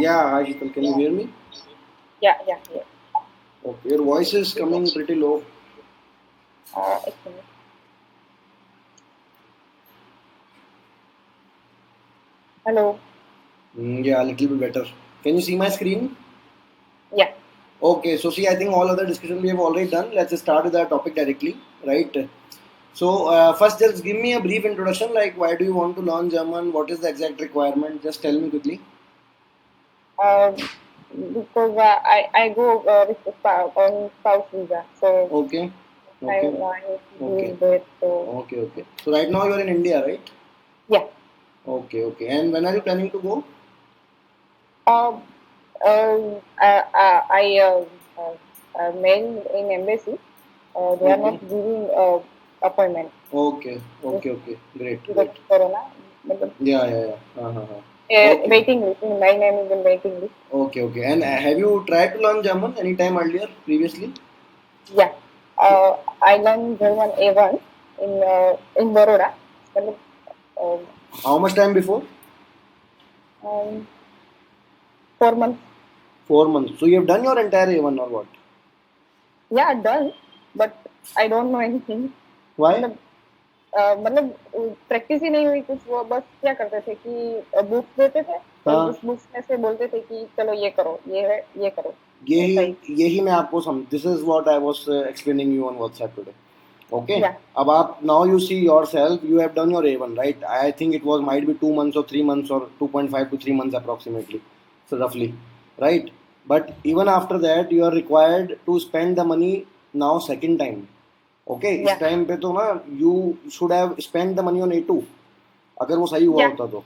Yeah, hi Sheetal, can you hear me? Yeah. Okay, your voice is coming pretty low. एक minute. Hello. Yeah, a little bit better. Can you see my screen? Yeah. Okay, so see, I think all other discussion we have already done. Let's just start with our topic directly, right? So, first, just give me a brief introduction. Like, why do you want to learn German? What is the exact requirement? Just tell me quickly. Um, because I go with the on spouse visa, so Okay, I okay, want to okay, do that. So okay. So right now you are in India, right? yeah. Okay. And when are you planning to go? Um. I mailed in embassy. They are not Okay, giving appointment just Great, because great. of corona. But Yeah. Okay, waiting list. My name is in waiting list. okay. And have you tried to learn German anytime earlier, previously? Yeah. So, I learned German A1 in Baroda. मतलब, um, how much time before? um, 4 months. 4 months. So you have done your entire A1 or what? Yeah, done. But I don't know anything. Why? मतलब practice ही नहीं हुई कुछ. वो बस क्या करते थे कि बुक्स देते थे और हाँ, उस बुक्स में से बोलते थे कि चलो ये करो, ये है, ये करो. यही ऐसा ही. यही मैं आपको सम this is what I was explaining you on WhatsApp today. Okay. Yeah. अब आप now you see yourself you have done your A1 right. I think it was might be 2 months or 3 months or 2.5 to 3 months approximately, so roughly, right? But even after that you are required to spend the money now second time. Okay, yeah. इस time पे तो ना you should have spend the money on A2 अगर वो सही हुआ yeah. होता तो.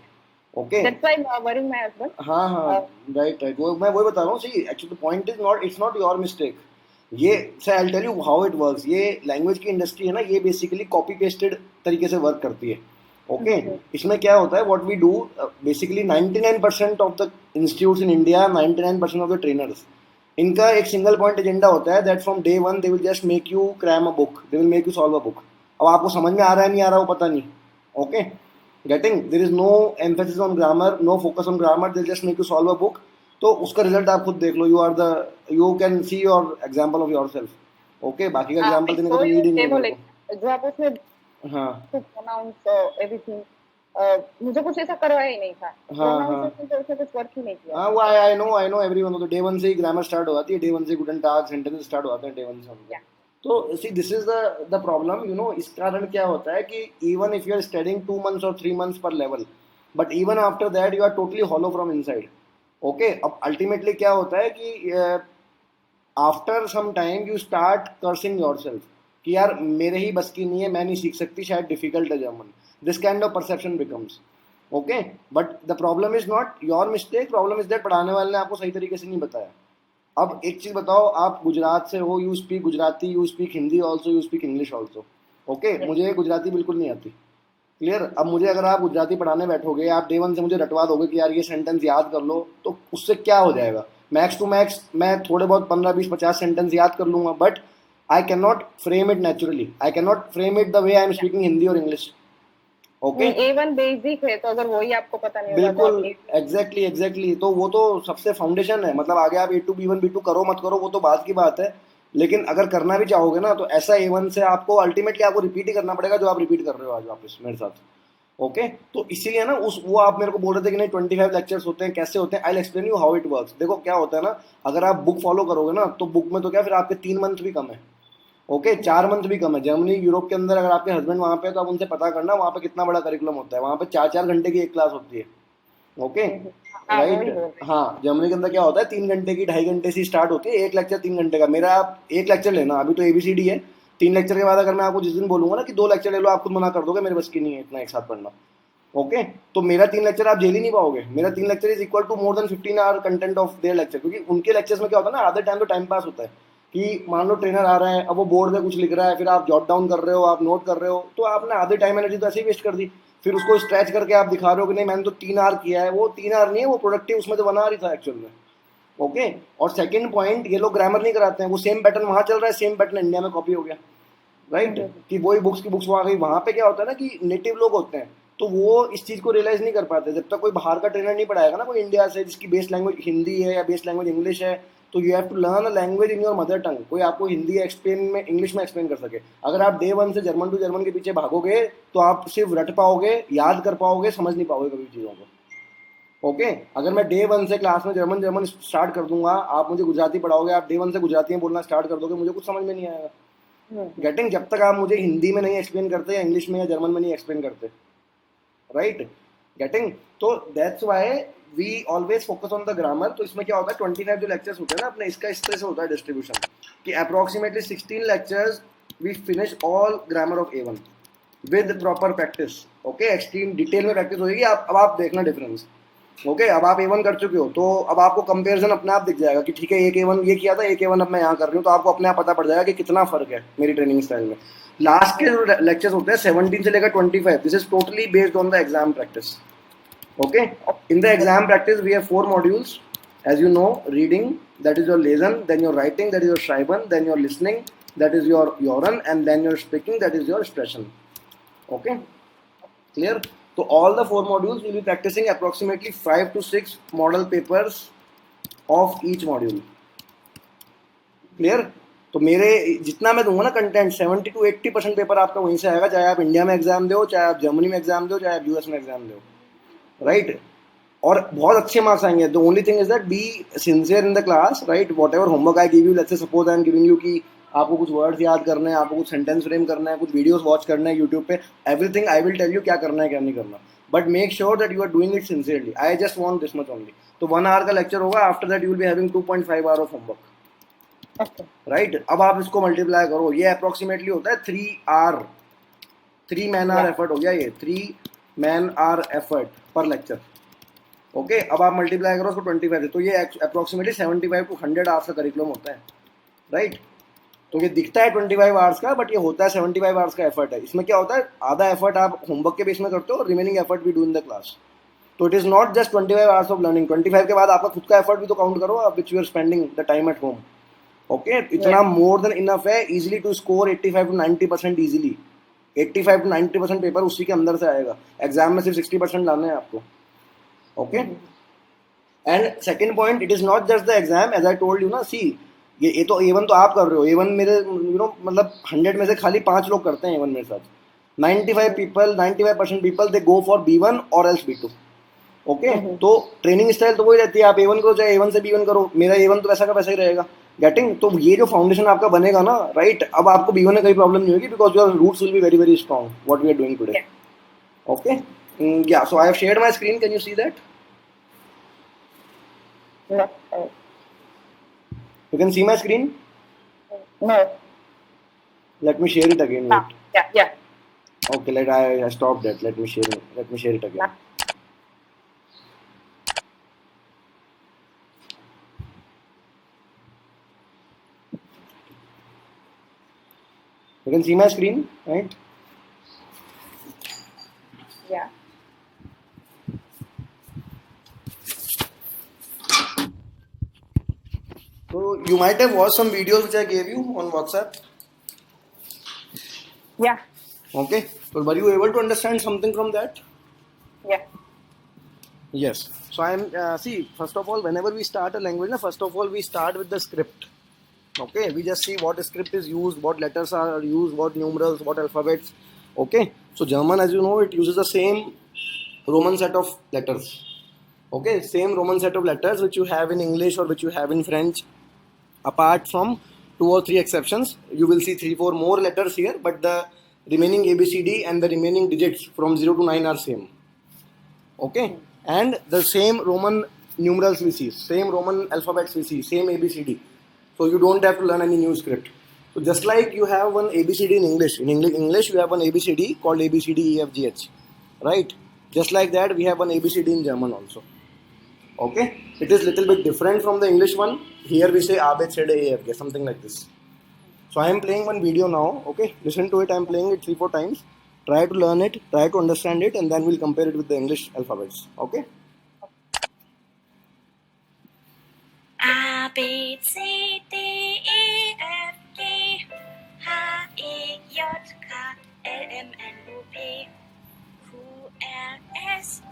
Okay. That's why worrying my husband. हाँ. राइट. वो मैं वही बता रहा हूँ. See actually the point is not it's not your mistake. ये से I tell you how it works. ये लैंग्वेज की इंडस्ट्री है ना, ये बेसिकली कॉपी पेस्टेड तरीके से वर्क करती है. ओके. इसमें क्या होता है, what we do basically 99% of the institutes in India, 99% of the trainers, इनका एक सिंगल पॉइंट एजेंडा होता है that from day one they will just make you cram a book, they will make you solve a book. अब आपको समझ में आ रहा है नहीं आ रहा वो पता नहीं. Okay. Getting there is no emphasis on grammar, no focus on grammar, they just make you solve a book. तो उसका रिजल्ट आप खुद देख लो. You can see your example of yourself. Okay. बाकी का I एग्जाम्पल देने का saw तो नीड your ही नहीं है table मेरे को. like जो आप उसमें हाँ to pronounce everything. मुझे कुछ ऐसा करवाया ही नहीं था. हाँ. प्रोनाउंसिएशन तो उसने कुछ वर्क ही नहीं किया. हाँ वो आई नो एवरीवन. तो डे वन से ही ग्रामर स्टार्ट हो जाती है. डे वन से गुडन टास्क सेंटेंस स्टार्ट हो जाते हैं डे वन से हमको. या. तो see this is the problem you know. इस कारण क्या होता है कि even if you are studying 2 months और 3 months पर level, but even after that you are totally hollow from inside. Okay. अब अल्टीमेटली क्या होता है कि after some time you start cursing yourself कि यार मेरे ही बस की नहीं है, मैं नहीं सीख सकती, शायद डिफिकल्ट है German. This kind of perception becomes. Okay. But the problem is not your mistake. Problem is that पढ़ाने वाले ने आपको सही तरीके से नहीं बताया. अब एक चीज बताओ, आप गुजरात से हो, you speak Gujarati, you speak Hindi also, you speak English also. Okay. मुझे गुजराती बिल्कुल नहीं आती. क्लियर. अब मुझे अगर आप गुजराती पढ़ाने बैठोगे, आप डे वन से मुझे रटवा दोगे कि यार ये सेंटेंस याद कर लो, तो उससे क्या हो जाएगा. मैक्स टू मैक्स मैं थोड़े बहुत 15 20 50 सेंटेंस याद कर लूंगा, but I can not frame it naturally. I can not frame it the way I am speaking Hindi और इंग्लिश. ओके. नहीं, A1 बेसिक है तो अगर वही आपको पता नहीं होगा तो बिल्कुल. आप एग्जैक्टली. तो वो तो सबसे फाउंडेशन है. मतलब आगे आप A2 B1 B2 करो मत करो वो तो बात की बात है. लेकिन अगर करना भी चाहोगे ना तो ऐसा A1 से आपको अल्टीमेटली आपको रिपीट ही करना पड़ेगा जो आप रिपीट कर रहे हो आज वापस मेरे साथ. ओके. तो इसीलिए ना उस वो आप मेरे को बोल रहे थे कि नहीं 25 लेक्चर्स होते हैं, कैसे होते हैं. I explain you how it works. देखो क्या होता है ना, अगर आप बुक फॉलो करोगे ना तो बुक में तो क्या, फिर आपके 3 मंथ भी कम है. ओके. 4 मंथ भी कम है. जर्मनी यूरोप के अंदर अगर आपके हस्बैंड वहाँ पे है तो आप उनसे पता करना वहाँ पे कितना बड़ा करिकुलम होता है. वहाँ पे 4 4 घंटे की एक क्लास होती है. ओके. हाँ वही राइट. बोल रहे हाँ. जर्मनी के अंदर क्या होता है, 3 घंटे की, 2.5 घंटे से स्टार्ट होती है. एक लेक्चर 3 घंटे का. मेरा आप एक लेक्चर लेना, अभी तो ABCD है. 3 लेक्चर के बाद अगर मैं आपको जिस दिन बोलूंगा ना कि 2 लेक्चर ले लो, आप खुद मना कर दोगे मेरे बस की नहीं है इतना एक साथ पढ़ना. ओके. तो मेरा 3 लेक्चर आप झेल ही नहीं पाओगे. मेरा 3 lecture is equal to more than 15 hour content of their lecture. क्योंकि उनके लेक्चर्स में क्या होता है ना, आधे टाइम तो टाइम पास होता है कि मान लो ट्रेनर आ रहा है, अब वो बोर्ड में कुछ लिख रहा है, फिर आप जॉट डाउन कर रहे हो, आप नोट कर रहे हो, तो आपने आधे टाइम एनर्जी तो ऐसे ही वेस्ट कर दी. फिर उसको स्ट्रेच करके आप दिखा रहे हो कि नहीं मैंने तो 3 आवर किया है. वो 3 आवर नहीं है, वो प्रोडक्टिव उसमें तो 1 आवर ही था एक्चुअल में. ओके. और सेकंड पॉइंट, ये लोग ग्रामर नहीं कराते हैं. वो सेम पैटर्न वहाँ चल रहा है, सेम पैटर्न इंडिया में कॉपी हो गया. राइट. कि वही बुक्स की बुक्स वहाँ गई. वहाँ पे क्या होता है ना कि नेटिव लोग होते हैं, तो वो इस चीज़ को रियलाइज़ नहीं कर पाते जब तक कोई बाहर का ट्रेनर नहीं पढ़ाएगा ना, कोई इंडिया से जिसकी बेस लैंग्वेज हिंदी है या बेस लैंग्वेज इंग्लिश है। तो you have to learn a language in your mother tongue, कोई आपको हिंदी एक्सप्लेन में इंग्लिश में एक्सप्लेन कर सके। अगर आप डे वन से जर्मन टू जर्मन के पीछे भागोगे तो आप सिर्फ रट पाओगे, याद कर पाओगे, समझ नहीं पाओगे कभी चीज़ों को। ओके अगर मैं डे वन से क्लास में जर्मन जर्मन स्टार्ट कर दूंगा, आप मुझे गुजराती पढ़ाओगे, आप डे वन से गुजराती में बोलना स्टार्ट कर दोगे, मुझे कुछ समझ में नहीं आएगा। गेटिंग, जब तक आप मुझे हिंदी में नहीं एक्सप्लेन करते या इंग्लिश में या जर्मन में नहीं एक्सप्लेन करते, राइट। गेटिंग, तो that's why we always focus on the grammar. तो इसमें क्या होता है, 25 जो लेक्चर्स होते हैं ना अपने, इसका इस तरह से होता है डिस्ट्रीब्यूशन कि approximately 16 lectures we finish all grammar of A1 with proper practice. Okay extreme detail में प्रैक्टिस होगी। आप अब आप देखना डिफरेंस। ओके अब आप A1 कर चुके हो तो अब आपको कंपैरिजन अपने आप दिख जाएगा कि ठीक है एक A1 ये किया था, एक A1 अब मैं यहाँ कर रही हूँ, तो आपको अपने आप पता पड़ जाएगा कि कितना फर्क है मेरी ट्रेनिंग स्टाइल में। लास्ट के जो लेक्चर्स होते हैं 17 से लेकर 25, this is totally based on the exam practice. Okay in the exam practice we have 4 modules as you know: reading, that is your lesen, then your writing, that is your schreiben, then your listening, that is your hören, and then your speaking, that is your sprechen. Okay, clear? So all the 4 modules will be practicing approximately 5 to 6 model papers of each module. Clear? तो मेरे जितना मैं दूंगा ना content, 70 to 80% paper आपका वहीं से आएगा, चाहे आप इंडिया में एग्जाम दो, चाहे आप जर्मनी में एग्जाम दो, चाहे आप यूएस में एग्जाम दो, राइट। और बहुत अच्छे मार्क्स आएंगे। The only thing is that be sincere in the class, right. What ever homework I give you, let's say suppose I am giving you कि आपको कुछ वर्ड्स याद करने हैं, आपको कुछ सेंटेंस फ्रेम करना है, कुछ वीडियोस वॉच करना है यूट्यूब पे, everything I will tell you क्या करना है क्या नहीं करना, but make sure that you are doing it sincerely. I just want this much only. तो 1 आवर का लेक्चर होगा, after that you will be having 2.5 hour of homework, right. अब आप इसको मल्टीप्लाई करो, ये अप्रोक्सीमेटली होता है 3 आवर, 3 मैन आवर एफर्ट हो गया, ये 3 मैन आवर एफर्ट पर लेक्चर। ओके अब आप मल्टीप्लाई करो उसको 25 से, तो ये अप्रोक्सीमेटली 75 to 100 आवर्स का करिकुलम होता है, राइट। तो ये दिखता है 25 आवर्स का, बट ये होता है 75 आवर्स का एफर्ट है। इसमें क्या होता है, आधा एफर्ट आप होमवर्क के बेस में करते हो और रिमेनिंग एफर्ट भी डू इन द क्लास। तो it is not just 25 hours of learning, 25 के बाद आपका खुद का एफर्ट भी तो काउंट करो, which you are spending the time at home. Okay इतना मोर देन इनफ है easily to score 85 to 90% easily. 85 to 90% paper उसी के अंदर से आएगा, एग्जाम में सिर्फ 60% लाने हैं आपको। Okay and second point, it is not just the exam, as I told you ना, सी ये तो A1 तो आप कर रहे हो, A1 मेरे मतलब 100 में से खाली 5 लोग करते हैं A1 मेरे साथ। 95% people they go for B1 और एल्स B2। ओके तो ट्रेनिंग स्टाइल तो वही रहती है, आप A1 करो चाहे A1 से B1 करो, मेरा A1 तो वैसा का वैसा ही रहेगा। गेटिंग, तो ये जो फाउंडेशन आपका बनेगा ना, राइट, अब आपको B1 में कोई प्रॉब्लम नहीं होगी, because your roots will be very very strong what we are doing today. Okay yeah, so I have shared my screen, can you see that? No. You can see my screen? No. Let me share it again. Ah, yeah. Okay, I stopped that. Let me share it again. You can see my screen, right? Yeah. So you might have watched some videos which I gave you on WhatsApp. Yeah. Okay. So were you able to understand something from that? Yeah. Yes. So I am see, first of all, whenever we start a language, first of all we start with the script. Okay, we just see what script is used, what letters are used, what numerals, what alphabets. Okay, so German, as you know, it uses the same Roman set of letters. Okay, same Roman set of letters which you have in English or which you have in French. Apart from 2 or 3 exceptions, you will see 3-4 more letters here, but the remaining ABCD and the remaining digits from 0 to 9 are same. Okay, and the same Roman numerals we see, same Roman alphabets we see, same ABCD. So you don't have to learn any new script. So just like you have one ABCD in English, English you have one ABCD called ABCDEFGH, right? Just like that we have one ABCD in German also. Okay, it is little bit different from the English one. Here we say A B C D E F G, something like this. So I am playing one video now. Okay, listen to it. I am playing it 3-4 times. Try to learn it, try to understand it, and then we'll compare it with the English alphabets. Okay. A B C D E F G H I J K L M N O P Q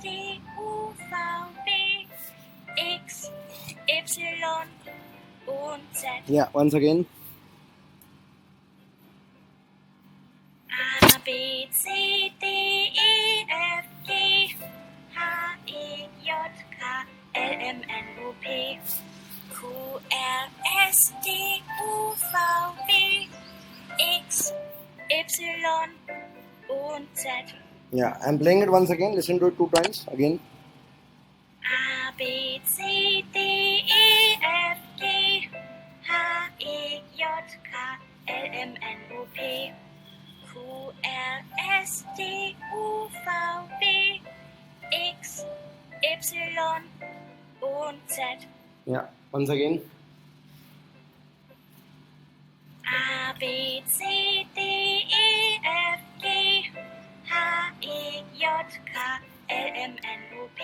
D, U, V, W, X, Y und Z. Yeah, once again. A, B, C, D, E, F, G, H, I, J, K, L, M, N, O, P, Q, R, S, T, U, V, W, X, Y und Z. Yeah, I'm playing it once again. Listen to it 2 times again. A, B, C, D, E, F, G, H, I, J, K, L, M, N, O, P, Q, R, S, T, U, V, W, X, Y und Z. Yeah, once again. A, B, C, D, E, F, G, H, I, J, K, L, M, N, O, P,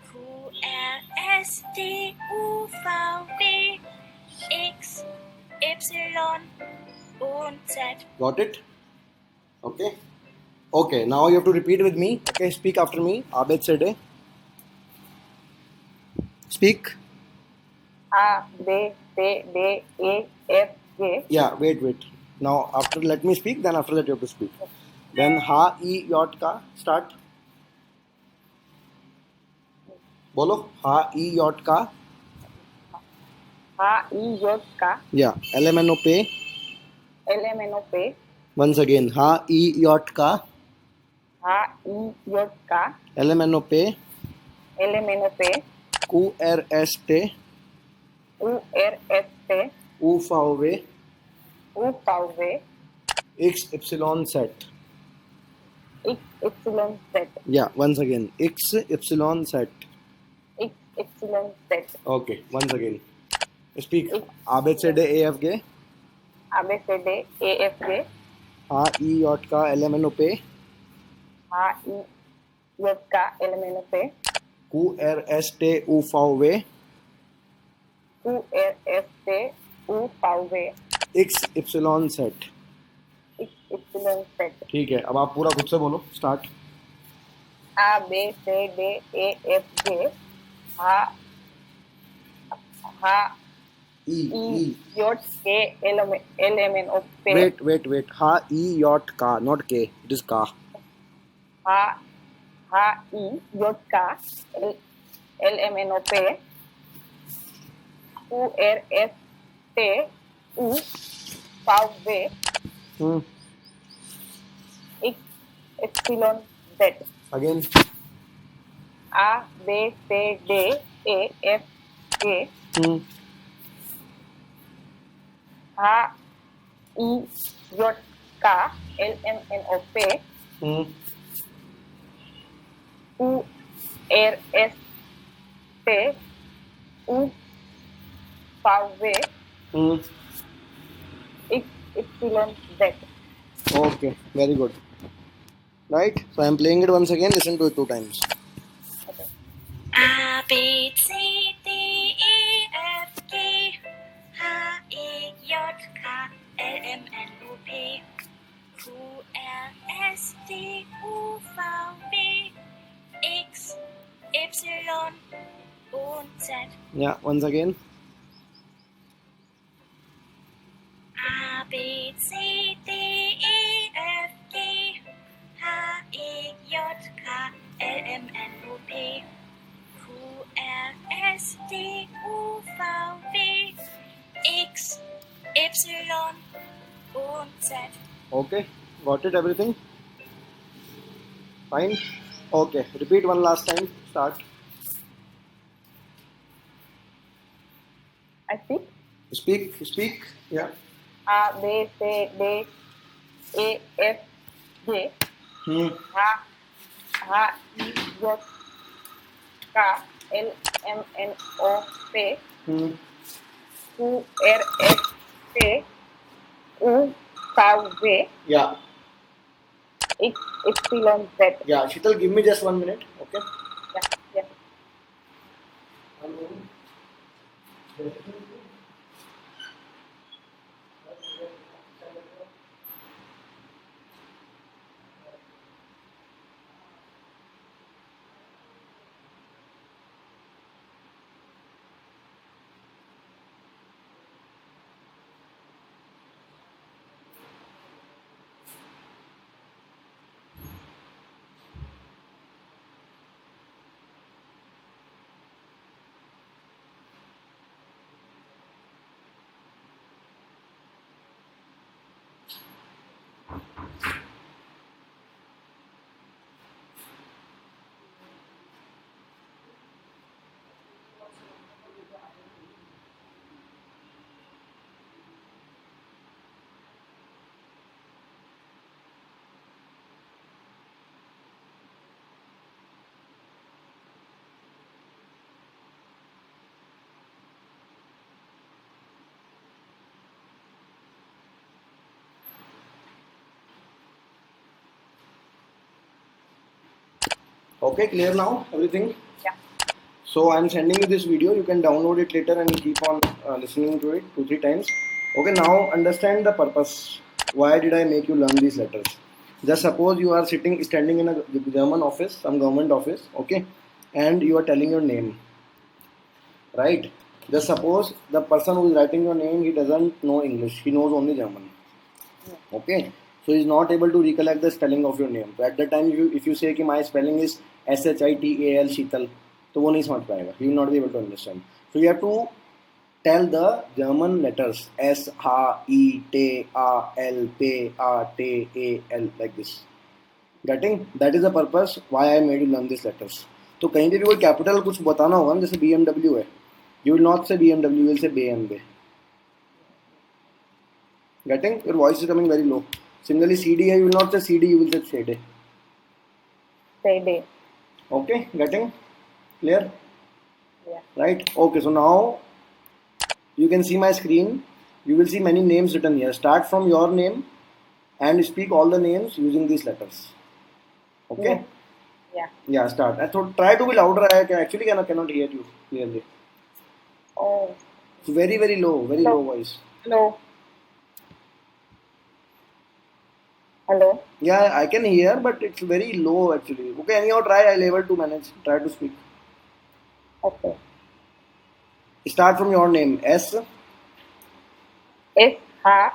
Q, R, S, T, U, V, W, X, Y und Z. Got it? Okay. Okay, now you have to repeat with me. Okay, speak after me. Abed Sede. Speak. A, B, C, D, E, F, G. Yeah, wait. Now, after let me speak, then after that you have to speak. Then Ha, E, Yot, Ka. Start. Bolo. Ha, E, Yot, Ka. H, I, J, K, Yeah. L, M, N, O, P. L, M, N, O, P, Once again. Ha, E, Yot, Ka. H, I, J, K, L, M, N, O, P. L, M, N, O, P, Q, R, S, T. U, R, S, T, U, V, W. U, V, W, X, Y, Z. X, Y, Z, Yeah, once again. X, Y, Z. X, Y, Z, Okay, once again. Speak. X, Abed Sede, A, F, G. A, B, C, D, E, F, G, Ha, E, Yot, Ka. L, M, N, O, P. H, I, J, K, L, M, N, O, P, Q, R, S, T, U, V, W. Q, R, S, T, U, V, W, X, Y, Z. X, Y, Z, ठीक है, अब आप पूरा खुद से बोलो. Start. A, B, C, D, E, F, G, H, E, I, J, K, L, M, N, O, P, Wait. Ha, E, Yot, Ka, not K. It is Ka. H, I, J, K, L, M, N, O, P, Q, R, S, T, U, V, W, X, Y, Z, Again. A, B, C, D, E, F, G, H, I, J, K, L, M, N, O, P, Q, R, S, T, U, V, W, X, Y, Z. Okay, very good. Right? So I am playing it once again. Listen to it 2 times. Okay. A, B, C, D, E, F, G, H, I, J, K, L, M, N, O, P, Q, R, S, T, U, V, W, X, Y und Z. Yeah, once again. A, B, C, D, E, F, G, H, I, J, K, L, M, N, O, P, Q, R, S, T, U, V, W, X, Y und Z. Okay, got it everything? Fine. Okay, repeat one last time. Start. I speak. Speak. Yeah. A, B, C, D, E, F, G, H, I, J, K, L, M, N, O, P, Q, R, S, T, U, V, W, Yeah. X, Y, Z. Yeah. Sheetal, give me just 1 minute. Okay. Yeah. Okay, clear now everything? Yeah. So I'm sending you this video. You can download it later and keep on listening to it 2-3 times. Okay, now understand the purpose. Why did I make you learn these letters? Just suppose you are standing in a German office, some government office, okay, and you are telling your name, right? Just suppose the person who is writing your name, he doesn't know English, he knows only German, okay. So he's not able to recollect the spelling of your name. So at that time, if you say कि my spelling is SHITAL शीतल, तो वो नहीं समझ पाएगा. He will not be able to understand. So you have to tell the German letters S H I T A L P A T A L like this. Getting? That is the purpose why I made you learn these letters. तो कहीं पे भी कोई capital कुछ बताना होगा ना, जैसे BMW है, you will not say BMW, you will say BMW. Getting? Your voice is coming very low. Similarly, CDA, you will not say CD, you will say CD. CD. Okay, getting? Clear? Yeah. Right? Okay, so now you can see my screen. You will see many names written here. Start from your name and speak all the names using these letters. Okay? Yeah. Yeah, start. I thought try to be louder. I actually cannot hear you clearly. Oh. It's very, very low voice. Hello. Hello. Yeah, I can hear, but it's very low actually. Okay, anyhow, try. I'll able to manage. Try to speak. Okay. Start from your name. S. S H I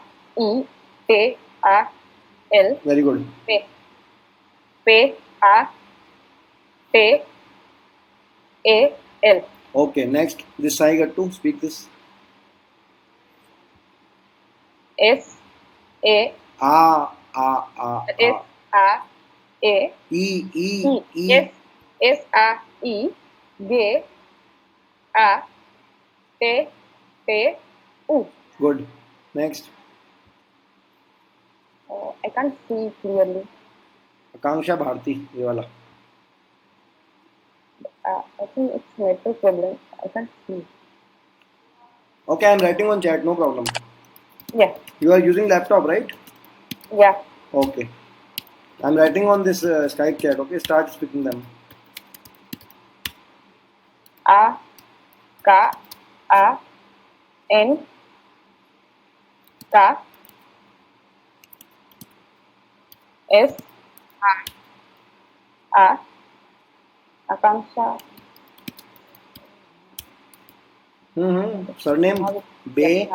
T A L. Very good. P P A T A L. Okay, next. This I got to speak this. S A A. S A A E. S S A I G A T T U. Good. Next. Oh, I can't see clearly. Akanksha Bharti. ये वाला. I think it's network problem. I can't see. Okay, I'm writing on chat. No problem. Yeah. You are using laptop, right? Yeah. Okay. I'm writing on this Skype chat. Okay, start speaking them. A K A N K S A Akanksha. Surname. Be.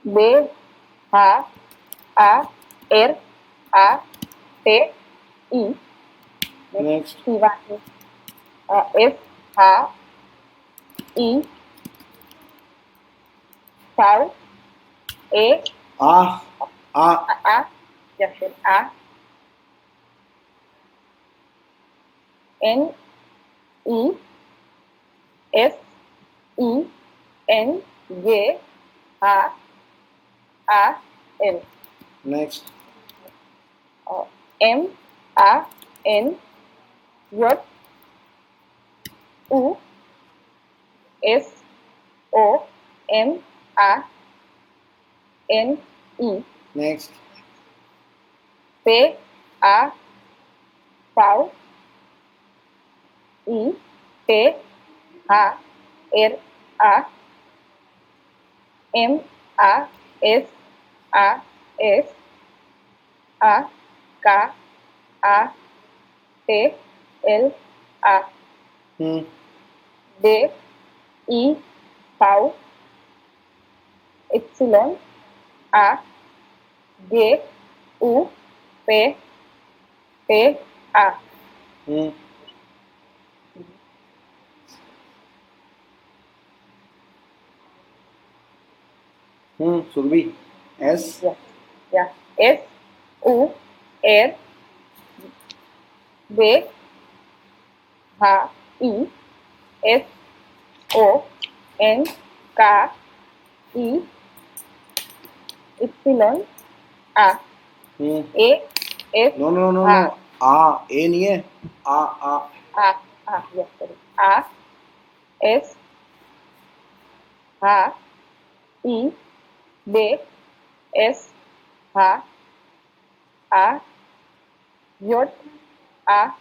B H A R A T I. Next. Shivani. S H I South A A. just A N E S E N J A L. Next. M A N J U S O M A N E. Next. P A V I T H R A M A S A S A K A T L A. D I V Epsilon A G U P P A. Surabhi. S. Yeah. S U R B H I S O N K I Epsilon A A S No. A नहीं है. A. yes, sorry. A S H I B S H A J A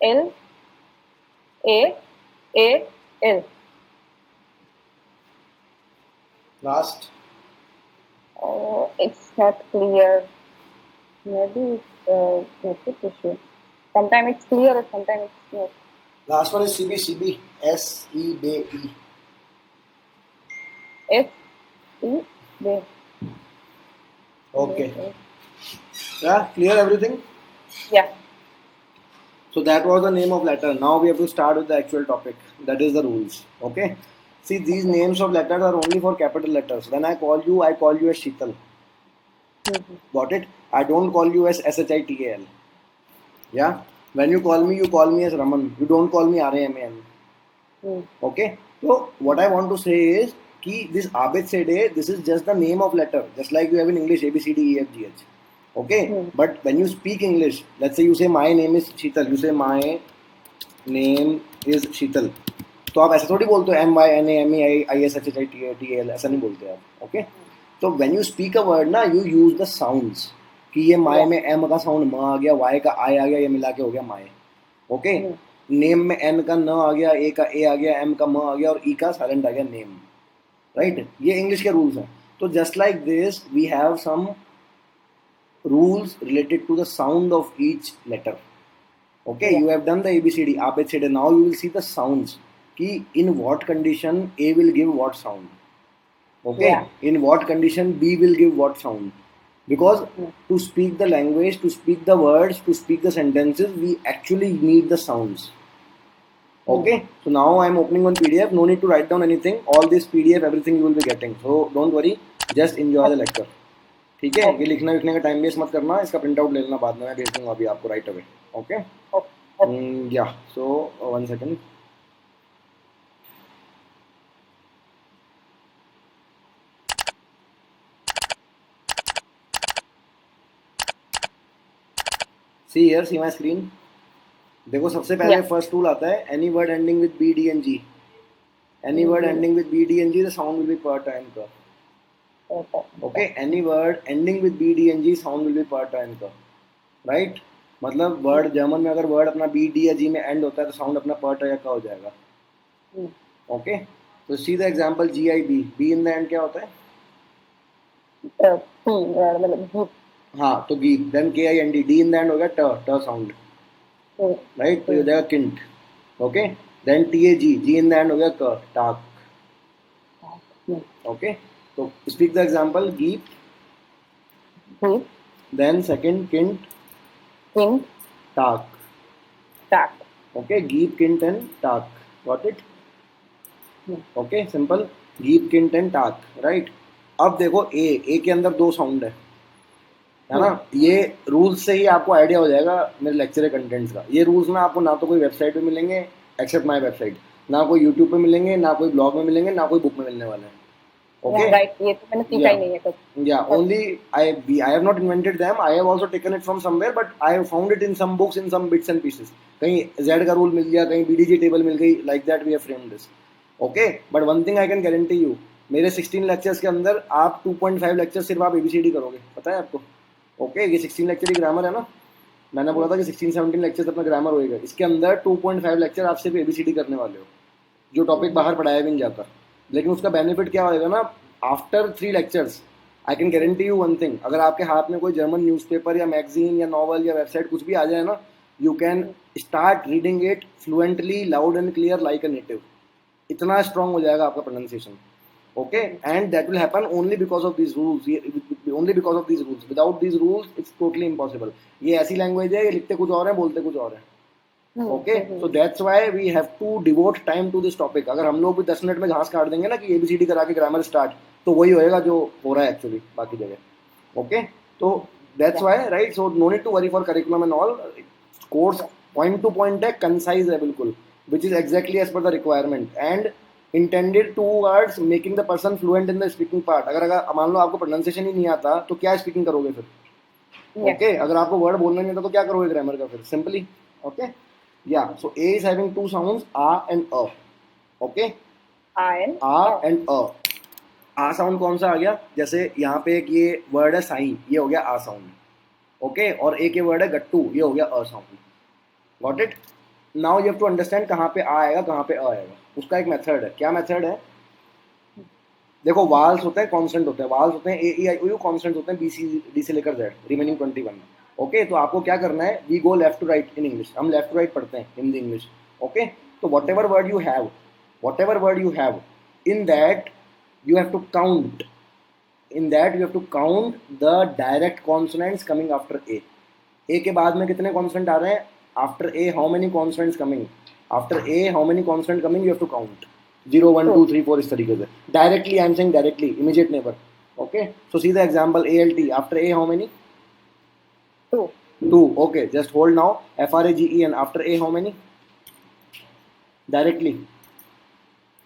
L A A L. Last. Oh, it's not clear. Maybe it's network issue. Sometimes it's clear or sometimes it's not. Last one is CB. CB. SEBE. S E B. Okay. Yeah, clear everything? Yeah. So that was the name of letter. Now we have to start with the actual topic. That is the rules. Okay. See, these names of letters are only for capital letters. When I call you as Sheetal. Got it? I don't call you as SHITAL. Yeah. When you call me as Raman. You don't call me RAMAN. Okay. So what I want to say is कि this ABCD, this is just the name of letter, just like you have in English ABCDEFGH. Okay. But when you speak English, let's say you say my name is Sheetal, you say my name is Sheetal. तो आप ऐसा थोड़ी बोलते हो MYNAMEISHHITAL, ऐसा नहीं बोलते आप. ओके. तो when you speak a word ना, यू यूज द साउंड्स कि ये माय में एम का साउंड म आ गया, वाई का आई आ गया, ये मिला के हो गया माय. ओके. नेम में एन का न आ गया, ए का ए आ गया, एम का म आ गया और ई का साइलेंट आ गया नेम. राइट. ये इंग्लिश के रूल्स हैं. तो just like this we have some rules related to the sound of each letter. Okay, you have done the ABCD, ABCD. Now you will see the sounds. Ki in what condition A will give what sound. Okay, in what condition B will give what sound. Because to speak the language, to speak the words, to speak the sentences, we actually need the sounds. Okay, so now I am opening one PDF. No need to write down anything. All this PDF, everything you will be getting. So don't worry, just enjoy the lecture. ठीक है. ये लिखना लिखने का time waste मत करना. इसका print out ले लेना, बाद में मैं भेज दूंगा अभी आपको right away. Okay. Yeah so 1 second. See here, see my screen. देखो सबसे पहले फर्स्ट रूल आता है any word ending with B D N G. Any word ending with B D N G the sound will be per time का. Okay, any word ending with BDNG sound will be per time का. Right? मतलब word German में अगर word अपना B D या जी में and होता है तो साउंड अपना पर टाइम का हो जाएगा. ओके. तो see the example GIB. B in the end क्या होता है? हाँ, तो गीप. Then KIND. D in the end हो गया ट साउंड. राइट. तो ये हो जाएगा किंट. Okay. Then TAG. G in the end हो गया क टाक. Okay. So speak the example. Geep. Then second kint. Tak. Okay. Geep, kint and tak. Got it? Okay. Simple. Geep, kint and tak. Right. अब देखो ए के अंदर 2 sound है ना. ये रूल्स से ही आपको आइडिया हो जाएगा मेरे लेक्चर के कंटेंट्स का. ये रूल्स ना आपको ना तो कोई वेबसाइट पे मिलेंगे एक्सेप्ट माय वेबसाइट, ना कोई यूट्यूब पे मिलेंगे, ना कोई ब्लॉग में मिलेंगे, ना कोई बुक में मिलने वाले हैं. Okay. Right. ये तो मैंने सीखा ही नहीं है कभी. Yeah. Only I have not invented them. I have also taken it from somewhere, but I have found it in some books, in some bits and pieces. कहीं Z का रूल मिल गया, कहीं BDG टेबल मिल गई. Like that we have framed this. Okay. But one thing I can guarantee you, मेरे 16 lectures के अंदर आप 2.5 lecture सिर्फ आप ABCD करोगे. पता है आपको? Okay. ये 16 लेक्चर ही ग्रामर है ना. मैंने बोला था कि 16-17 लेक्चर्स अपना ग्रामर होएगा. इसके अंदर 2.5 लेक्चर आप सिर्फ ABCD करने वाले हो, जो टॉपिक बाहर पढ़ाया भी नहीं जाता. लेकिन उसका बेनिफिट क्या होएगा ना, after 3 lectures I can guarantee you one thing. अगर आपके हाथ में कोई जर्मन न्यूज़पेपर या मैगजीन या नॉवल या वेबसाइट कुछ भी आ जाए ना, you can start reading it fluently, loud and clear like a native. इतना स्ट्रॉन्ग हो जाएगा आपका pronunciation. Okay. And that will happen only because of these rules. Only because of these rules. Without these rules it's totally impossible. ये ऐसी language है, ये लिखते कुछ और है, बोलते कुछ और है. ओके. So that's why we have to devote time to this topic. अगर हम लोग भी 10 मिनट में घास काट देंगे ना कि ABCD करा के ग्रामर स्टार्ट, तो वही होएगा जो हो रहा है एक्चुअली बाकी जगह. ओके. तो that's why, right. So no need to worry for curriculum and all. Course point to point है, कंसाइज है बिल्कुल, which is exactly as per the requirement and intended towards making the person fluent in the speaking part. अगर मान लो आपको pronunciation ही नहीं आता तो क्या स्पीकिंग करोगे फिर? ओके. अगर आपको वर्ड बोलना नहीं आता तो क्या करोगे ग्रामर का फिर? Simply. Okay. Yeah, so A is having 2 sounds, A and A. Okay? A and A. A sound कौन सा आ गया? जैसे यहाँ पे एक ये वर्ड है साइन, ये हो गया A sound. ओके. और एक ये वर्ड है गट्टू, ये हो गया A sound. Got it? Now you have to understand कहाँ पे आ आएगा कहाँ पे अ आएगा, उसका एक मेथड है। क्या मेथड है? देखो वाल्स होते हैं, कॉन्स्टेंट होते हैं, वाल्स होते हैं ए ई आई ओ कॉन्स्टेंट होते हैं बी सी डी से लेकर जेड, रिमेनिंग 21। ओके, तो आपको क्या करना है, we go left to right in English, हम लेफ्ट टू राइट पढ़ते हैं हिंदी इंग्लिश। ओके, तो whatever word you have, whatever word you have, in that you have to count, in that you have to count the direct consonants coming after a के बाद में कितने consonant आ रहे हैं, after a how many consonants coming, after a how many consonant coming, you have to count 0 1 2 3 4 इस तरीके से। directly I am saying directly, immediate neighbor। okay, so see the example alt, after a how many, 2, 2। okay, just hold now, fragen, after a how many, directly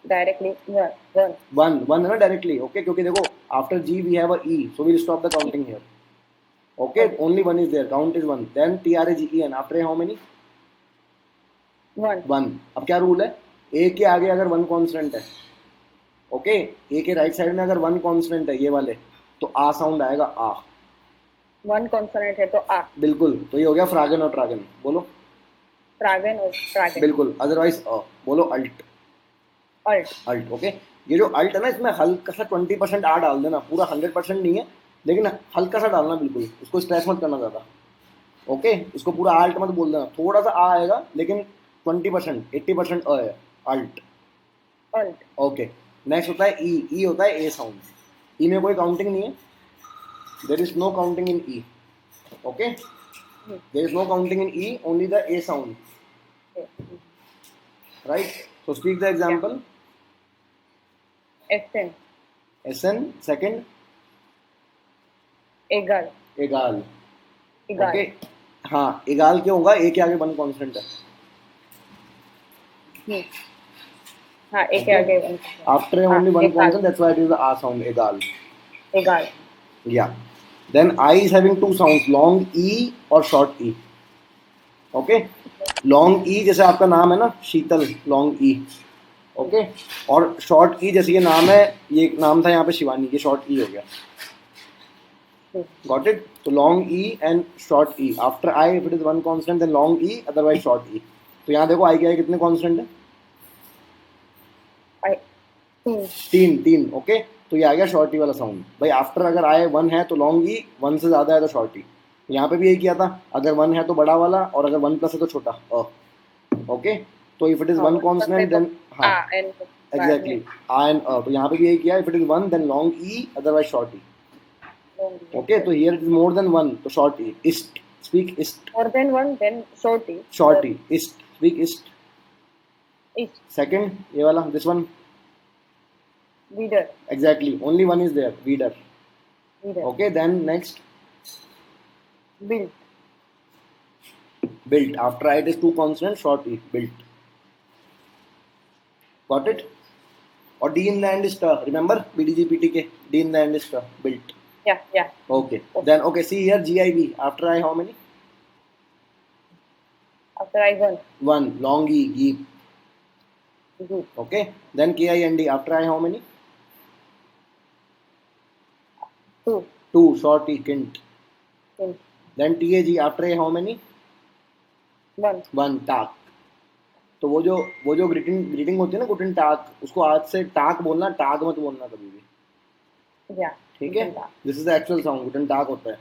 directly 1, 1 है ना directly. Okay, क्योंकि देखो after G we have a E, so we stop the counting here. Okay, only 1 is there, count is 1। Then TRAGEN, after A how many, 1, 1। अब क्या rule है, ए के आगे अगर 1 कॉन्स्टेंट है, ओके, ए के राइट साइड में अगर 1 कॉन्स्टेंट है ये वाले, तो आ साउंड आएगा आ। 1 consonant है तो आ, बिल्कुल, तो ये हो गया फ्रागन और ट्रागन, बोलो ट्रागन और ट्रागन, बिल्कुल, अदरवाइज बोलो अल्ट, अल्ट, अल्ट। ओके, ये जो अल्ट है ना, इसमें हल्का सा 20% आ डाल देना, पूरा 100% नहीं है, लेकिन हल्का सा डालना, बिल्कुल उसको स्ट्रेस मत करना ज़्यादा। ओके, इसको पूरा अल्ट मत बोल देना, थोड़ा सा आ आएगा, लेकिन 20% 80% अ है, अल्ट। अल्ट, ओके, नेक्स्ट होता है ई, ई होता है ए साउंड, ई में कोई काउंटिंग नहीं है, there is no counting in E. Okay, there is no counting in E, only the A sound, right? So speak the example. SN, SN, second एगल, एगाल। एगल, ओके, हाँ, एगाल क्यों होगा, ए के आगे 1 कॉन्स्टेंट है। हाँ, एक के आगे 1, after only 1 constant, that's why it is the आ साउंड, एगाल। एगल, Yeah. Then I is having 2 sounds, long E और short E. Okay. Long E जैसे आपका नाम है ना शीतल, long E. Okay. और short E जैसे ये नाम है, ये नाम था यहाँ पे शिवानी, ये short E हो गया। Got it? So long E and short E. After I, if it is 1 constant, then long E, otherwise short E. तो यहाँ देखो I के आगे कितने constant है? I, 3, 3। ओके, तो ये आ गया शॉर्ट ई वाला साउंड। भाई आफ्टर अगर आए 1 है तो लॉन्ग ई, 1 से ज़्यादा है तो शॉर्ट ई। यहाँ पे भी यही किया था, अगर 1 है तो बड़ा वाला, और अगर 1 प्लस है तो छोटा अ। ओके, तो if it is 1 constant then, हाँ एग्जैक्टली, आ एंड अ, तो यहाँ पे भी यही किया, if it is 1 then long E, otherwise short E. Okay, तो here it is more then 1, तो शॉर्ट ई। इस्ट, स्पीक इस्ट, more than 1, then shorty, short E, इस्ट, स्पीक इस्ट। east, सेकंड, ये वाला, this one, leader, exactly, only 1 is there, reader। leader, Okay, then next, built, built, after I it is 2 consonants, short e, built। Got it? Or D in the end is t, remember BDGPTK, D in the end is t, built। yeah, Okay, then okay, see here GIB, after I how many, after I 1, 1, long E, geep। good, Okay, then KIND, after I how many, 2, 2, short E, kint। in, Then TAG, after I how many, 1, 1, टाक। तो वो जो greeting होती है ना, गुटन टाक, उसको आज से टाक बोलना, टाक मत बोलना कभी भी, yeah, ठीक है? guten Tag. This is the actual sound, गुटन टाक होता है।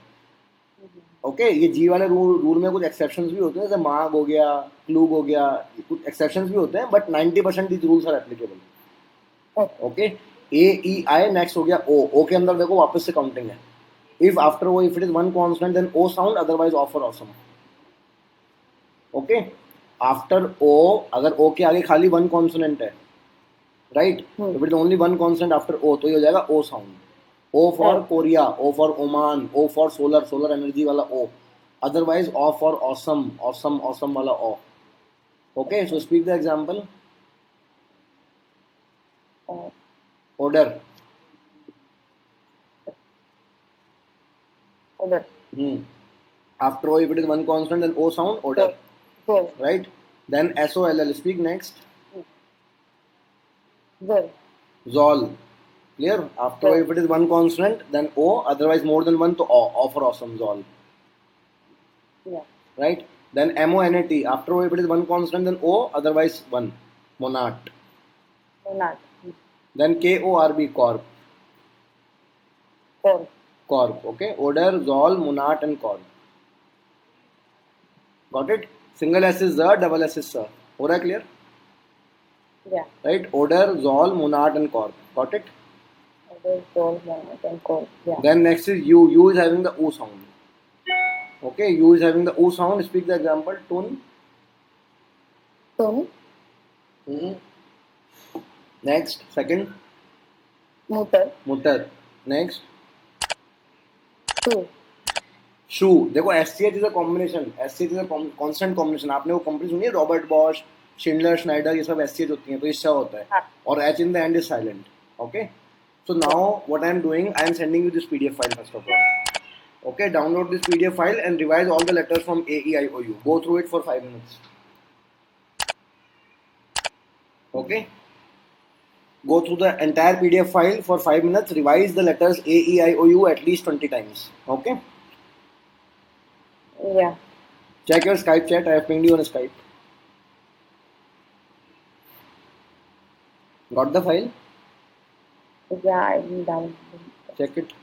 ओके, ये जी वाले रूल में कुछ एक्सेप्शंस भी होते हैं, जैसे मार्ग हो गया, क्लूग हो गया, कुछ एक्सेप्शंस भी होते हैं, but 90% these rules are applicable. Okay, A E I, next हो गया ओ। ओ के अंदर देखो वापस से काउंटिंग है, if after O if it is 1 constant then O sound, otherwise off और ऑसम। ओके, आफ्टर ओ, अगर ओ के आगे खाली 1 कॉन्सोनेंट है, right, if it is only 1 consonant after O, तो ये हो जाएगा O sound. O for Korea, O for Oman, O for solar, solar energy वाला ओ, अदरवाइज ऑ फॉर ऑसम, ऑसम, ऑसम वाला O. Okay, so speak the example. Order, order, after o if it is 1 constant then o sound, order, goal, right? Then SOLL, speak next, goal, zol, clear? After o if it is 1 constant then o, otherwise more than 1 to o for awesome, zol, yeah, right? Then MONAT. After O, if it is one consonant, then O, otherwise one. Monad. Monad. Then KORB, corp. Corp. Corp. Okay. Oder, Zol, Monad, and corp. Got it? Single S is the, double S is sir. Ho raha hai clear? Yeah. Right? Oder, Zol, Monad, and corp. Got it? Oder, Zol, Monad, and corp. Yeah. Then next is U. U is having the O sound. Okay. U is having the O sound. Speak the example. Tun. Tun. Next. Second. Mutter. Mutter. Next. Shoe. शू देखो SCH is a combination SCH is a constant combination आपने वो company सुनी है Robert Bosch Schindler Snyder ये सब SCH होती हैं तो इससे होता है हाँ. और H in the end is silent okay so now what I am doing I am sending you this PDF file first of all okay download this PDF file and revise all the letters from A E I O U go through it for 5 minutes okay go through the entire PDF file for 5 minutes revise the letters A E I O U at least 20 times okay Yeah. check your Skype chat I have pinged you on Skype got the file Yeah, I'm down. check it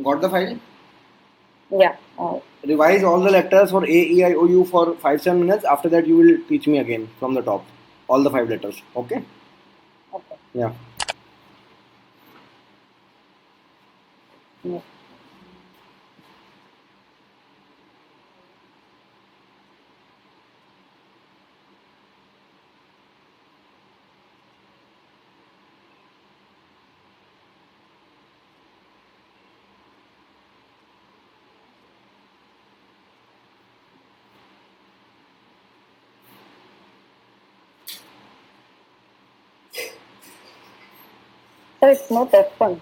got the file Yeah. revise all the letters for A, E, I, O, U for 5-7 minutes. After that, you will teach me again from the top. All the 5 letters. Okay? Okay. Yeah. Yeah. So it's not F1.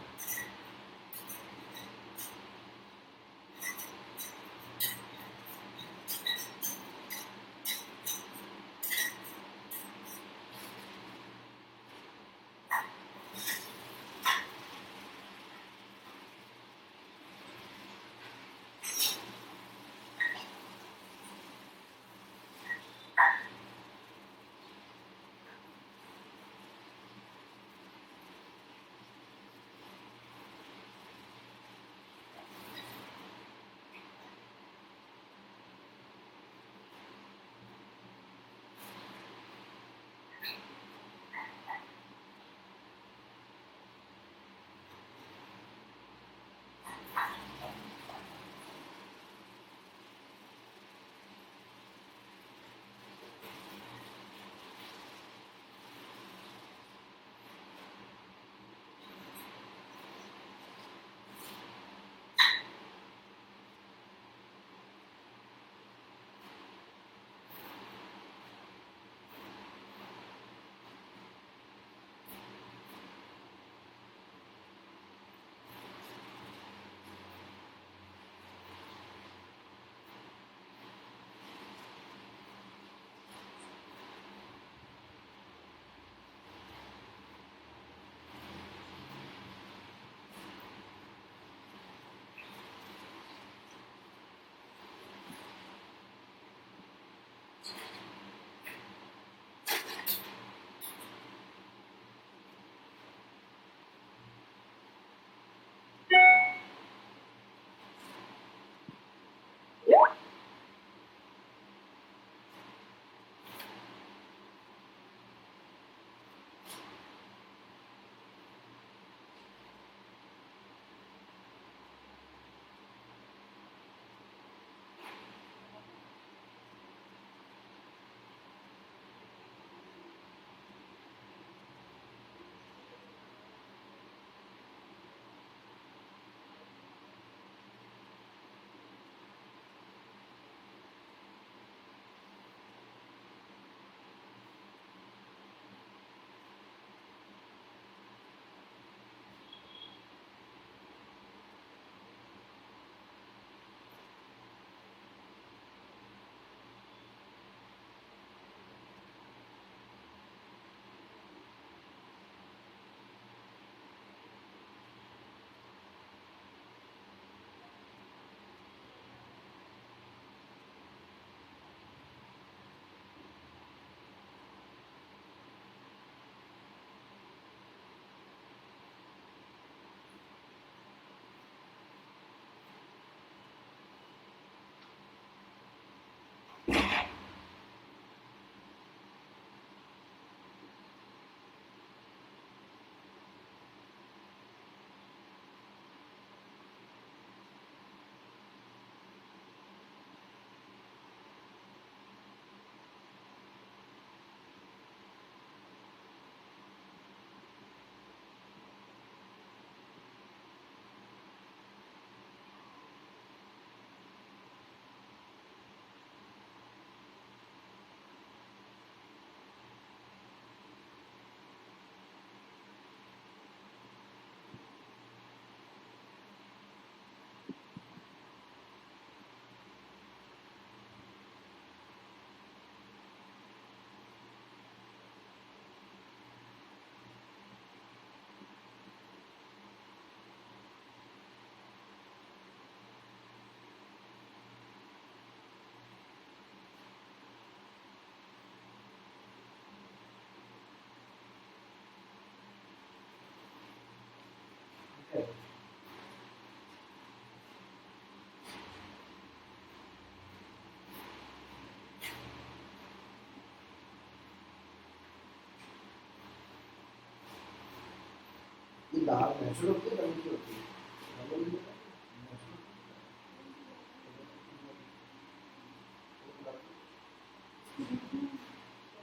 दाल masher होती है, दम की होती है।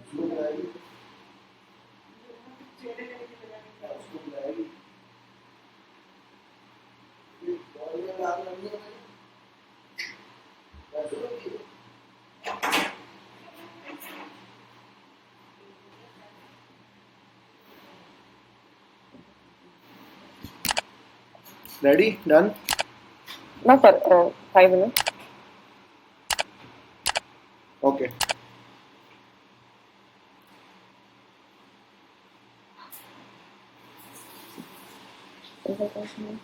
उसको मिलाएगी, उसको मिलाएगी, फिर बॉईल में दाल डालनी है, मैशर होती है। Ready? Done? No, sir. 5 minutes. Okay. Is that okay?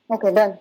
Okay, done.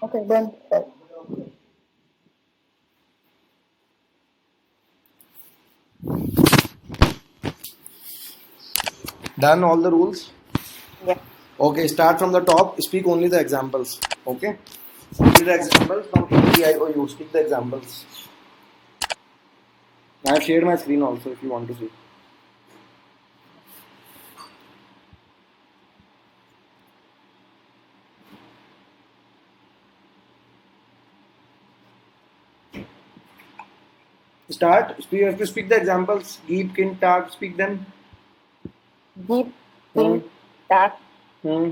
Okay, done. Done all the rules? Yeah. Okay, start from the top. Speak only the examples. Okay? Only the examples from ADIOU. Speak the examples. I have shared my screen also if you want to see. Start. You have to speak the examples. Geep, kin, tag. Speak them. Deep, thin, dark. Hmm.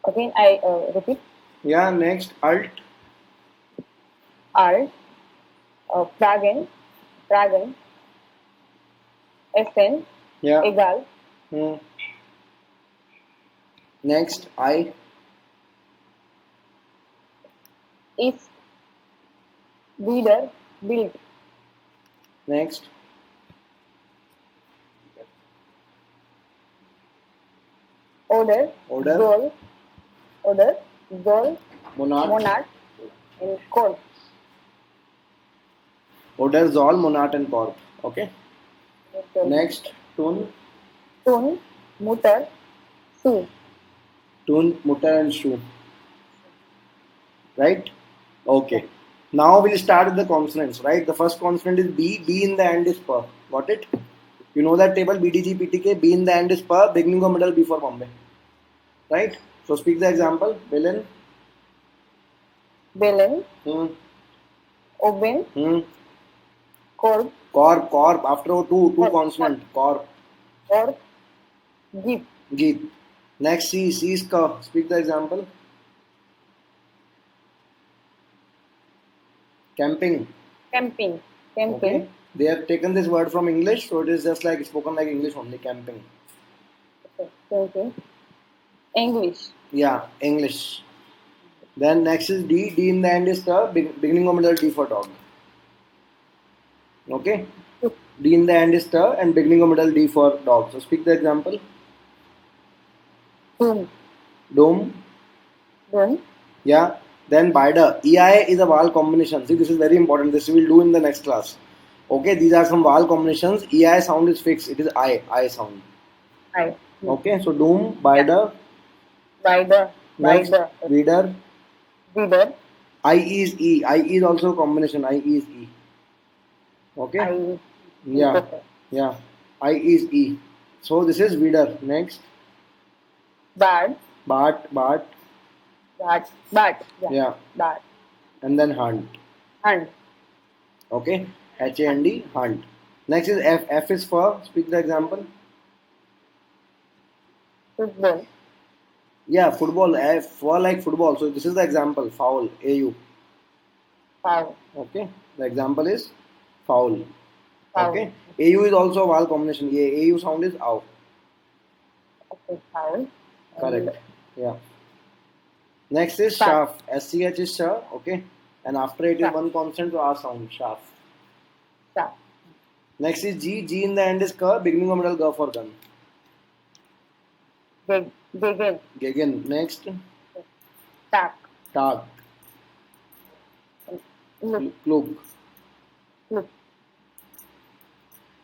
Again, I repeat. Yeah, next. Alt. Alt, Dragon, Dragon, FN, Yeah. Egal, Hmm. Next. I. Is, Leader, Build, Next. Order, Order. Zol, Order, Zol, Monarch. Monarch, and Code. Order, Zol, Monarch and Corp. Okay. Next. Tun. Tun, Mutter, Su. Tun, Mutter and Shu. Right? Okay. Now we'll start with the consonants, right? The first consonant is B. B in the end is per. Got it? You know that table BDG, PTK. B in the end is per. Beginning or middle, B for Bombay. Right? So speak the example. Belen. Belen, Hmm. Oben, Hmm. Corp, Corp. Corp. After two consonant. Corp. or Jeep, Jeep. Next C. C is ka. Speak the example. Camping. Camping, Camping, Okay. They have taken this word from English, so it is just like spoken like English only. Camping. Camping, English, Yeah, English. Then next is D. D in the end is the beginning or middle D for dog. Okay. D in the end is the and beginning or middle D for dog. So speak the example. Doom, Dome. Doom, Yeah. Then bider. EI is a vowel combination. See, this is very important. This we will do in the next class. Okay, these are some vowel combinations. EI sound is fixed. It is I sound. I, Okay, so doom, bider. Bider, Next, Bider, reader. Reader, I is E. I is also a combination. I is E. Okay. I, Yeah. Yeah. I is E. So this is reader. Next, Bad, Bart. Bart. Bat. Yeah. Bat. And then hunt. Hunt. Okay. HAND, hunt. Next is F. F is for, speak the example. Football. Yeah, football. F for like football. So this is the example. Foul. AU. Foul. Okay. The example is foul. Foul. Okay. AU is also a vowel combination. AU sound is ow. Okay, foul. Correct. Yeah. Next is Shaft. shaft. SCH is sha. Okay. And after it is Shaft. one consonant to R sound. Shaft. Shaft. Next is G. G in the end is ka. Beginning of middle ga for gun. Gegen. Gegen. Next. Tag. Tag. Look. Klug. Look.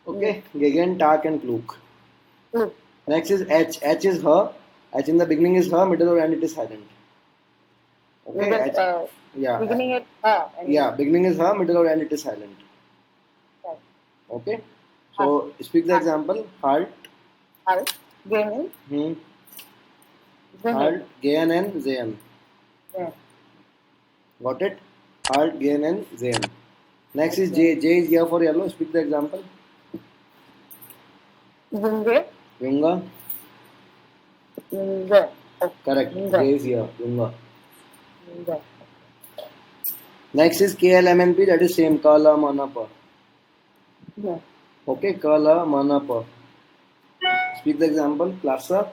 Okay. Gegen, Tag and Klug. Look. Next is H. H is her. H in the beginning is her. Middle or end it is silent. Okay. H. Yeah. Beginning it and Yeah. Beginning is her. Middle or end it is silent. Right. Okay. So speak the example. Halt. Halt. Gegen. Halt. Gehen and Zehen. Yeah. Got it? Halt, gain and Zain. Next is J. J is here for yellow. Speak the example. Junge. Yunga. Junge. Correct. Yunga. J is here. Yunga. Junge. Next is KLMNP. That is same. Kala Manapa. Yeah. Okay. Kala Manapa. Speak the example. Plaza.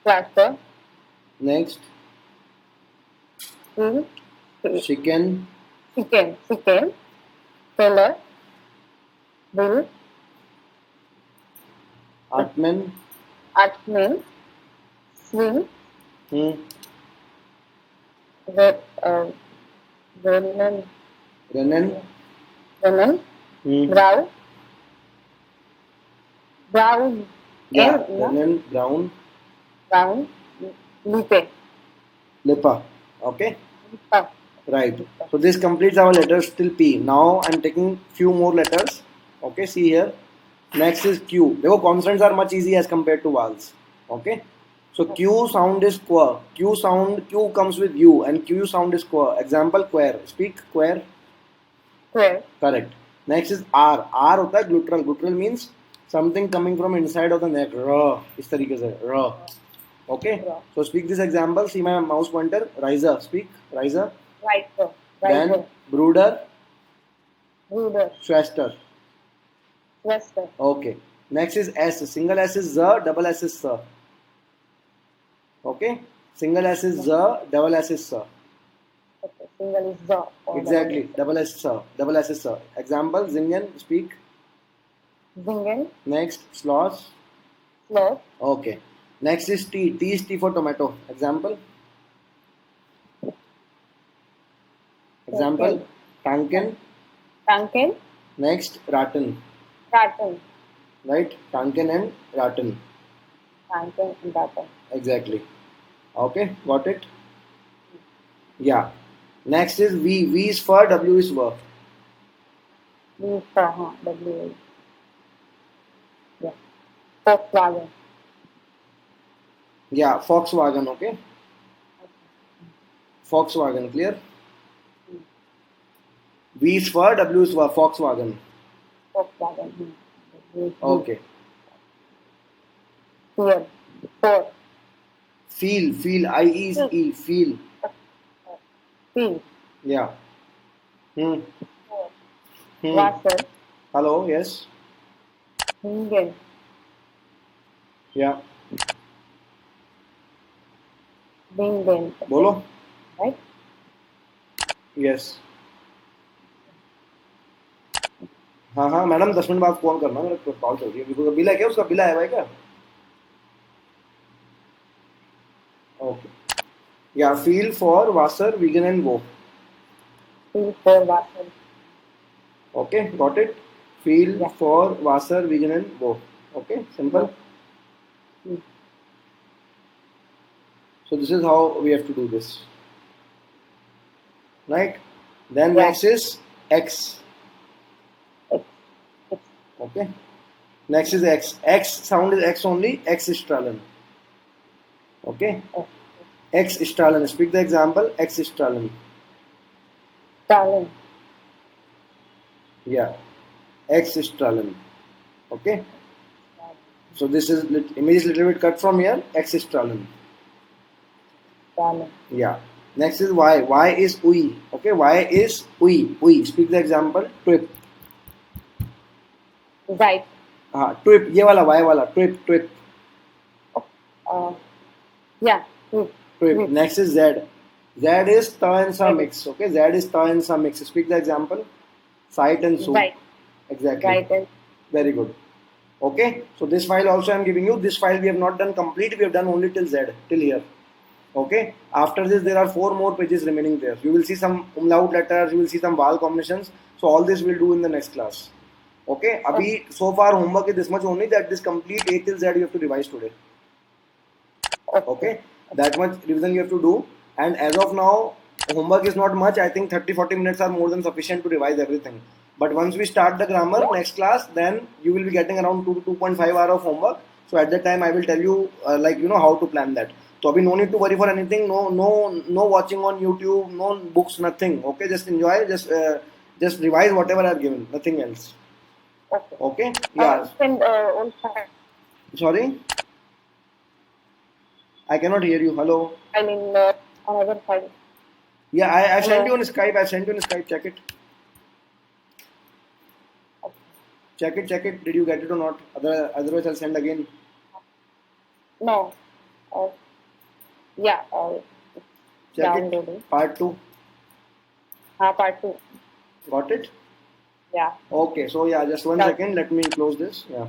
Plaster. Next. Chicken. Chicken. Tailor. Bill. Atman. Atman. Swing. Renan. Renan. Brow. Brown. Yeah. M, no? Renan. Brown. Brown. Lipe. Lipa. Okay. Lipa. Right. So this completes our letters till P. Now I'm taking few more letters. Okay. See here. Next is Q. देखो consonants are much easy as compared to vowels. Okay. So Q sound is qua. Q comes with U and Q sound is qua. Example queer. Speak queer. Square. Correct. Next is R. R होता है guttural. Guttural means something coming from inside of the neck. R. इस तरीके से. R. Okay. So speak this example. See my mouse pointer. Riser. Speak. Riser. Riser. Then brooder. Ruder. Schwester. Wester. Okay. Next is S. Single S is Z. Double S is Sir. Okay. Single S is Z. Double S is Sir. Okay. Single is the. Exactly. Double S Sir. Double S is Sir. Example. Zingen. Speak. Zingen. Next. Slosh. Sloth. Okay. Next is T. T is T for tomato. Example. Example. Tanken. Tanken. Next. Ratten. Rattan. Right. Tanken and Ratten. Tanken and rattan. Exactly. Okay. Got it? Yeah. Next is V. V is for, W is for. W. Yeah. Volkswagen. Yeah. Volkswagen. Okay. Volkswagen. Clear? V is for, W is for. Volkswagen. Volkswagen. Okay. Fear. Four. Feel. Feel. I-E is E. Feel. Feel. Yeah. Wasser. Hello. Yes. Hingen. Yeah. Bingen. बोलो. Right? Yes. हाँ madam 10 minute बाद phone करना मेरे को call चल रही है बिल्कुल बिल है क्या उसका बिल आया भाई क्या ओके या फील फॉर वासर वीगन एंड वो Feel for Wasser. Okay got it feel Yeah. For वासर वीगन एंड वो okay simple so this is how we have to do this right then Yeah. next is X okay next is X sound is X only X is Strahlen okay X-stralen. Speak the example. X-stralen. Stalin. Yeah. X-stralen. Okay. So this is image is little bit cut from here. X-stralen. Stalin. Yeah. Next is Y. Y is UI. Okay. Y is UI. UI. Speak the example. Twip. Right. हाँ ट्विप ये वाला Y वाला ट्विप ट्विप Yeah. ट्विप Twip. Next is Z. Z is ta and sa mix. Okay, Z is ta and sa mix. Speak the example. Sight and soup. Right. Exactly. Right. And Very good. Okay, so this file also I am giving you. This file we have not done complete. We have done only till Z, till here. Okay. After this, there are 4 more pages remaining there. You will see some umlaut letters. You will see some vowel combinations. So all this we'll do in the next class. Okay. Abhi so far homework is this much only, that this complete A till Z you have to revise today. Okay. That much revision you have to do. And as of now, homework is not much. I think 30-40 minutes are more than sufficient to revise everything. But once we start the grammar next class, then you will be getting around 2 to 2.5 hours of homework. So at that time I will tell you how to plan that. So abhi no need to worry for anything. No watching on YouTube, no books, nothing. Okay, just enjoy. Just revise whatever I have given. Nothing else. okay. Okay. Yeah. Send on file. Sorry. I cannot hear you. Hello. I mean, another file. Yeah, I sent you on Skype. I sent you on Skype. Check it. Check it. Did you get it or not? Otherwise, I'll send again. No. Yeah. Check Downloading. it. Part 2. Part 2. Got it? Yeah. Okay. So yeah, just one Yeah. second. Let me close this. Yeah.